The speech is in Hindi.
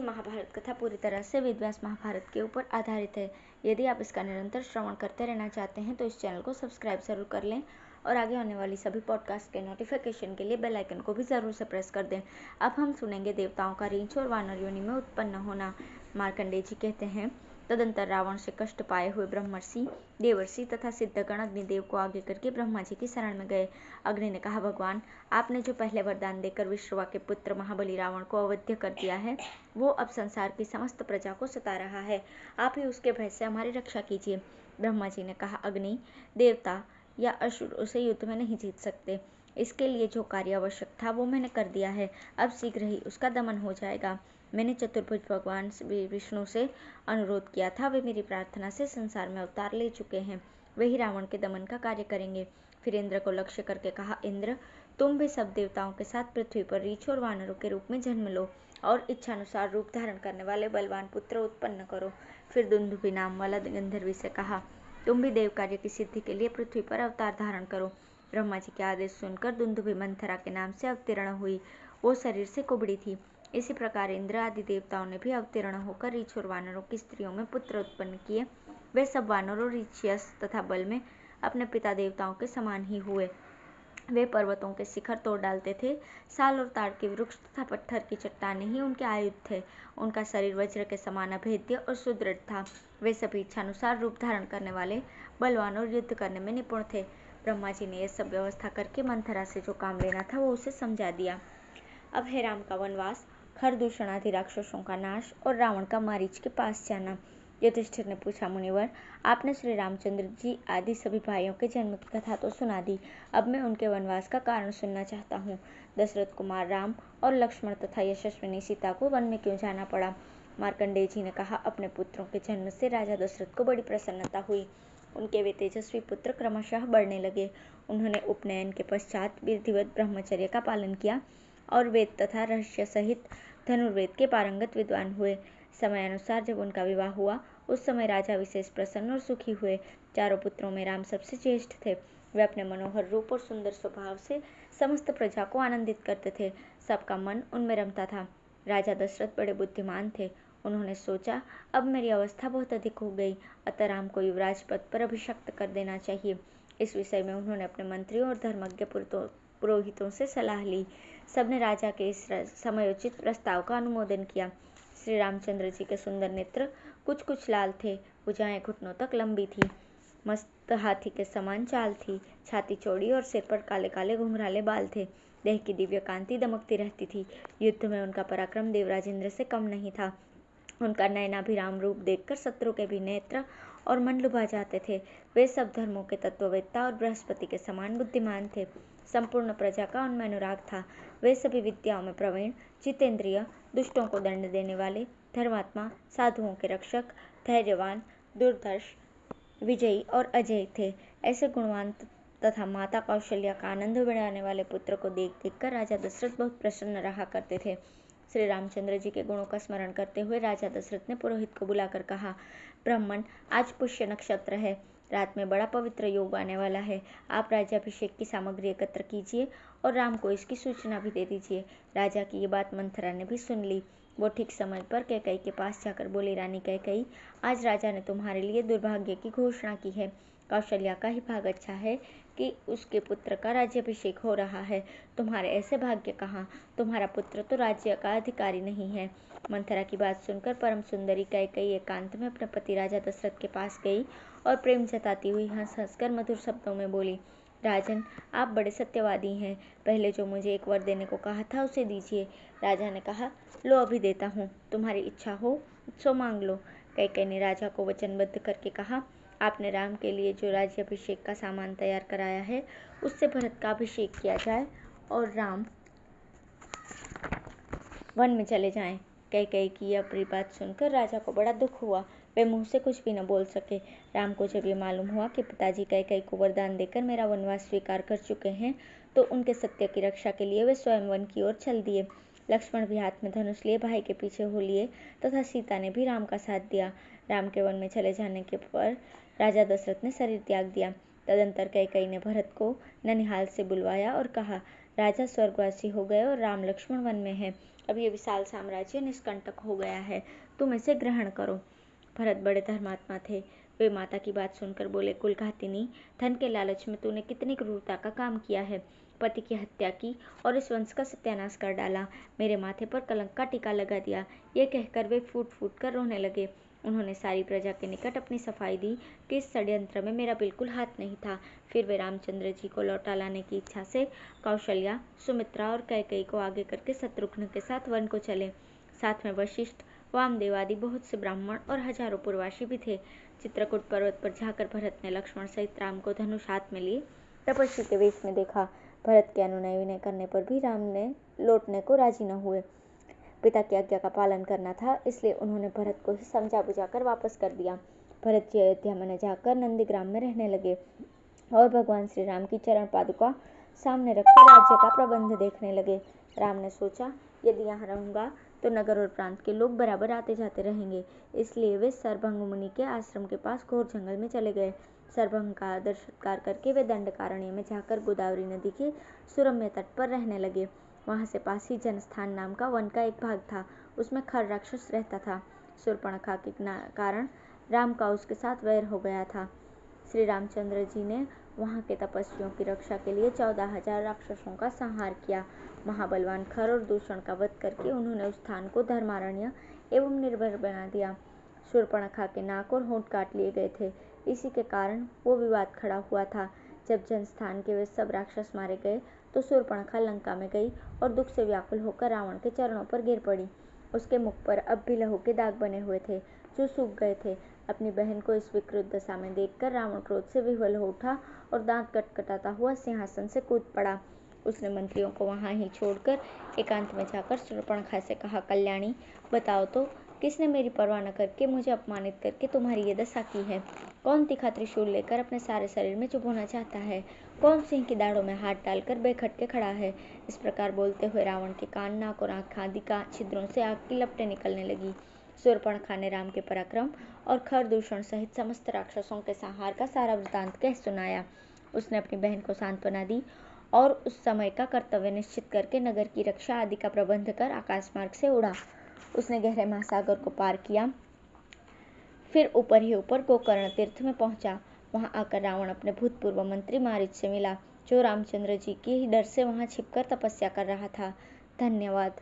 महाभारत कथा पूरी तरह से वेदव्यास महाभारत के ऊपर आधारित है। यदि आप इसका निरंतर श्रवण करते रहना चाहते हैं तो इस चैनल को सब्सक्राइब जरूर कर लें और आगे आने वाली सभी पॉडकास्ट के नोटिफिकेशन के लिए बेल आइकन को भी जरूर से प्रेस कर दें। अब हम सुनेंगे देवताओं का रींछ और वानर योनि में उत्पन्न होना। मार्कंडेय जी कहते हैं, तदंतर रावण से कष्ट पाए हुए ब्रह्मर्षि, देवर्षि तथा सिद्धगण अग्निदेव को आगे करके ब्रह्मा जी की शरण में गए। अग्नि ने कहा, भगवान, आपने जो पहले वरदान देकर विश्रवा के पुत्र महाबली रावण को अवध्य कर दिया है, वो अब संसार की समस्त प्रजा को सता रहा है। आप ही उसके भय से हमारी रक्षा कीजिए। ब्रह्मा जी ने कहा, अग्नि, देवता या असुर उसे युद्ध में नहीं जीत सकते। इसके लिए जो कार्य आवश्यक था वो मैंने कर दिया है। अब शीघ्र ही उसका दमन हो जाएगा। मैंने चतुर्भुज भगवान विष्णु से अनुरोध किया था, वे मेरी प्रार्थना से संसार में अवतार ले चुके हैं। वे ही रावण के दमन का कार्य करेंगे। फिर इंद्र को लक्ष्य करके कहा, इंद्र, तुम भी सब देवताओं के साथ पृथ्वी पर रीछ और वानरों के रूप में जन्म लो और इच्छानुसार रूप धारण करने वाले बलवान पुत्र उत्पन्न करो। फिर दुंदुभि नाम वाला गंधर्वी से कहा, तुम भी देव कार्य की सिद्धि के लिए पृथ्वी पर अवतार धारण करो। ब्रह्मा जी के आदेश सुनकर दुंदुभि मंथरा के नाम से अवतीर्ण हुई। वो शरीर से कुबड़ी थी। इसी प्रकार इंद्र आदि देवताओं ने भी अवतीर्ण होकर रीछ और वानरों की स्त्रियों में पुत्र उत्पन्न किए। वे सब वानरों, रीछ, यश तथा बल में अपने पिता देवताओं के समान ही हुए। वे पर्वतों के शिखर तोड़ डालते थे। साल और ताड़ के वृक्ष तथा पत्थर की चट्टानें ही उनके आयुध थे। उनका शरीर वज्र के समान अभेद्य और सुदृढ़ था। वे सभी इच्छानुसार रूप धारण करने वाले, बलवान और युद्ध करने में निपुण थे। ब्रह्मा जी ने यह सब व्यवस्था करके मंथरा से जो काम लेना था वो उसे समझा दिया। अब है राम का वनवास, खरदूषण आदि राक्षसों का नाश और रावण का मारीच के पास जाना। युधिष्ठिर ने पूछा, मुनिवर, आपने श्री रामचंद्र जी आदि सभी भाइयों के जन्म की कथा तो सुना दी। अब मैं उनके वनवास का कारण सुनना चाहता हूँ। दशरथ कुमार राम और लक्ष्मण तथा यशस्विनी सीता को वन में क्यों जाना पड़ा? मार्कंडेय जी ने कहा, अपने पुत्रों के जन्म से राजा दशरथ को बड़ी प्रसन्नता हुई। उनके वे तेजस्वी पुत्र क्रमशः बढ़ने लगे। उन्होंने उपनयन के पश्चात विधिवत ब्रह्मचर्य का पालन किया और वेद तथा रहस्य सहित धनुर्वेद के पारंगत विद्वान हुए। समय अनुसार जब उनका विवाह हुआ, उस समय राजा विशेष प्रसन्न और सुखी हुए। चारों पुत्रों में राम सबसे ज्येष्ठ थे। वे अपने मनोहर रूप और सुंदर स्वभाव से समस्त प्रजा को आनंदित करते थे। सबका मन उनमें रमता था। राजा दशरथ बड़े बुद्धिमान थे। उन्होंने सोचा, अब मेरी अवस्था बहुत अधिक हो गई, अतः राम को युवराज पद पर अभिषिक्त कर देना चाहिए। इस विषय में उन्होंने अपने मंत्रियों और धर्मज्ञ पुरोहितों से सलाह ली। सबने राजा के इस समयोचित प्रस्ताव का अनुमोदन किया। श्री रामचंद्र जी के सुंदर नेत्र कुछ कुछ लाल थे, भुजाएं घुटनों तक लंबी थी, मस्त हाथी के समान चाल थी, छाती चौड़ी और सिर पर काले काले घुंघराले बाल थे। देह की दिव्य कांति दमकती रहती थी। युद्ध में उनका पराक्रम देवराज इंद्र से कम नहीं था। उनका नयनाभिराम रूप देखकर शत्रु के भी नेत्र और मन लुभा जाते थे। वे सब धर्मों के तत्ववेत्ता और बृहस्पति के समान बुद्धिमान थे। संपूर्ण प्रजा का उनमें अनुराग था। वे सभी विद्याओं में प्रवीण, जितेंद्रिय, दुष्टों को दंड देने वाले, धर्मात्मा, साधुओं के रक्षक, धैर्यवान, दुर्धर्ष, विजयी और अजय थे। ऐसे गुणवान तथा माता कौशल्या का आनंद बढ़ाने वाले पुत्र को देख देख कर राजा दशरथ बहुत प्रसन्न रहा करते थे। श्री रामचंद्र जी के गुणों का स्मरण करते हुए राजा दशरथ ने पुरोहित को बुलाकर कहा, ब्राह्मण, आज पुष्य नक्षत्र है। रात में बड़ा पवित्र योग आने वाला है। आप राज्याभिषेक की सामग्री एकत्र कीजिए और राम को इसकी सूचना भी दे दीजिए। राजा की ये बात मंथरा ने भी सुन ली। वो ठीक समय पर कैकई के पास जाकर बोली, रानी कैकई, आज राजा ने तुम्हारे लिए दुर्भाग्य की घोषणा की है। कौशल्या का ही भाग अच्छा है कि उसके पुत्र का राज्याभिषेक हो रहा है। तुम्हारे ऐसे भाग्य कहाँ? तुम्हारा पुत्र तो राज्य का अधिकारी नहीं है। मंथरा की बात सुनकर परम सुंदरी कैकई एकांत में अपने पति राजा दशरथ के पास गई और प्रेम जताती हुई हंस हंसकर मधुर शब्दों में बोली, राजन, आप बड़े सत्यवादी हैं। पहले जो मुझे एक वर देने को कहा था उसे दीजिए। राजा ने कहा, लो अभी देता हूँ, तुम्हारी इच्छा हो सो मांग लो। कैकई ने राजा को वचनबद्ध करके कहा, आपने राम के लिए जो राज्याभिषेक का सामान तैयार कराया है उससे भरत का अभिषेक किया जाए और राम वन में चले जाएं। कैकई की यह प्रिय बात सुनकर राजा को बड़ा दुख हुआ। वे मुंह से कुछ भी न बोल सके। राम को जब ये मालूम हुआ कि पिताजी कैकई को वरदान देकर मेरा वनवास स्वीकार कर चुके हैं तो उनके सत्य की रक्षा के लिए वे स्वयं वन की ओर चल दिए। लक्ष्मण भी हाथ में धनुष लिए भाई के पीछे हो लिए तथा सीता ने भी राम का साथ दिया। राम के वन में चले जाने के पर राजा दशरथ ने शरीर त्याग दिया। तदंतर कैकई ने भरत को ननिहाल से बुलवाया और कहा, राजा स्वर्गवासी हो गए और राम लक्ष्मण वन में है। अब ये विशाल साम्राज्य निष्कंटक हो गया है, तुम इसे ग्रहण करो। भरत बड़े धर्मात्मा थे। वे माता की बात सुनकर बोले, कुलघातिनी, धन के लालच में तूने कितनी क्रूरता का काम किया है। पति की हत्या की और इस वंश का सत्यानाश कर डाला, मेरे माथे पर कलंक का टीका लगा दिया। ये कहकर वे फूट फूट कर रोने लगे। उन्होंने सारी प्रजा के निकट अपनी सफाई दी कि इस षड्यंत्र में मेरा बिल्कुल हाथ नहीं था। फिर वे रामचंद्र जी को लौटा लाने की इच्छा से कौशल्या, सुमित्रा और कैकेयी को आगे करके शत्रुघ्न के साथ वन को चले। साथ में वशिष्ठ, वामदेव आदि बहुत से ब्राह्मण और हजारों पूर्ववासी भी थे। चित्रकूट पर्वत पर जाकर भरत ने लक्ष्मण सहित राम को धनुष हाथ में लिए तपस्वी के वेश में देखा। भरत के अनुनय विनय करने पर भी राम ने लौटने को राजी न हुए। पिता की आज्ञा का पालन करना था, इसलिए उन्होंने भरत को ही समझा बुझाकर वापस कर दिया। भरत जी अयोध्या में न जाकर नंदीग्राम में रहने लगे और भगवान श्री राम की चरण पादुका सामने रखकर राज्य का प्रबंध देखने लगे। राम ने सोचा, यदि यहाँ रहूंगा तो नगर और प्रांत के लोग बराबर आते जाते रहेंगे, इसलिए वे सरभंग मुनि के आश्रम के पास घोर जंगल में चले गए। सरभंग का आदर सत्कार करके वे दंडकारण्य में जाकर गोदावरी नदी के सुरम्य तट पर रहने लगे। वहां से पास ही जनस्थान नाम का वन का एक भाग था, उसमें खर राक्षस रहता था। शूर्पणखा के कारण राम का उसके साथ वैर हो गया था। श्री रामचंद्र जी ने वहां के तपस्वियों की रक्षा के लिए 14,000 राक्षसों का संहार किया। महाबलवान खर और दूषण का वध करके उन्होंने उस स्थान को धर्मारण्य एवं निर्भर बना दिया। शूर्पणखा के नाक और होंठ काट लिए गए थे, इसी के कारण वो विवाद खड़ा हुआ था। जब जनस्थान के वे सब राक्षस मारे गए तो शूर्पणखा लंका में गई और दुख से व्याकुल होकर रावण के चरणों पर गिर पड़ी। उसके मुख पर अब भी लहू के दाग बने हुए थे, जो सूख गए थे। अपनी बहन को इस विकृत दशा में देखकर रावण क्रोध से विह्वल हो उठा और दांत कटकटाता हुआ सिंहासन से कूद पड़ा। उसने मंत्रियों को वहां ही छोड़कर एकांत में जाकर शूर्पणखा से कहा, कल्याणी, बताओ तो किसने मेरी परवाह न करके मुझे अपमानित करके तुम्हारी ये दशा की है? कौन तीखा त्रिशूल लेकर अपने सारे शरीर में चुभोना चाहता है? कौन सिंह की दाढ़ों में हाथ डालकर बेखटके खड़ा है? इस प्रकार बोलते हुए रावण के कान, नाक और आंख आदि का छिद्रों से आग की लपटें निकलने लगी। शूर्पणखा ने राम के पराक्रम और खर दूषण सहित समस्त राक्षसों के संहार का सारा वृतांत कह सुनाया। उसने अपनी बहन को सांत्वना दी और उस समय का कर्तव्य निश्चित करके नगर की रक्षा आदि का प्रबंध कर आकाश मार्ग से उड़ा। उसने गहरे महासागर को पार किया, फिर ऊपर ही ऊपर गोकर्ण तीर्थ में पहुंचा। वहां आकर रावण अपने भूतपूर्व मंत्री मारीच से मिला, जो रामचंद्र जी के ही डर से वहां छिपकर तपस्या कर रहा था। धन्यवाद।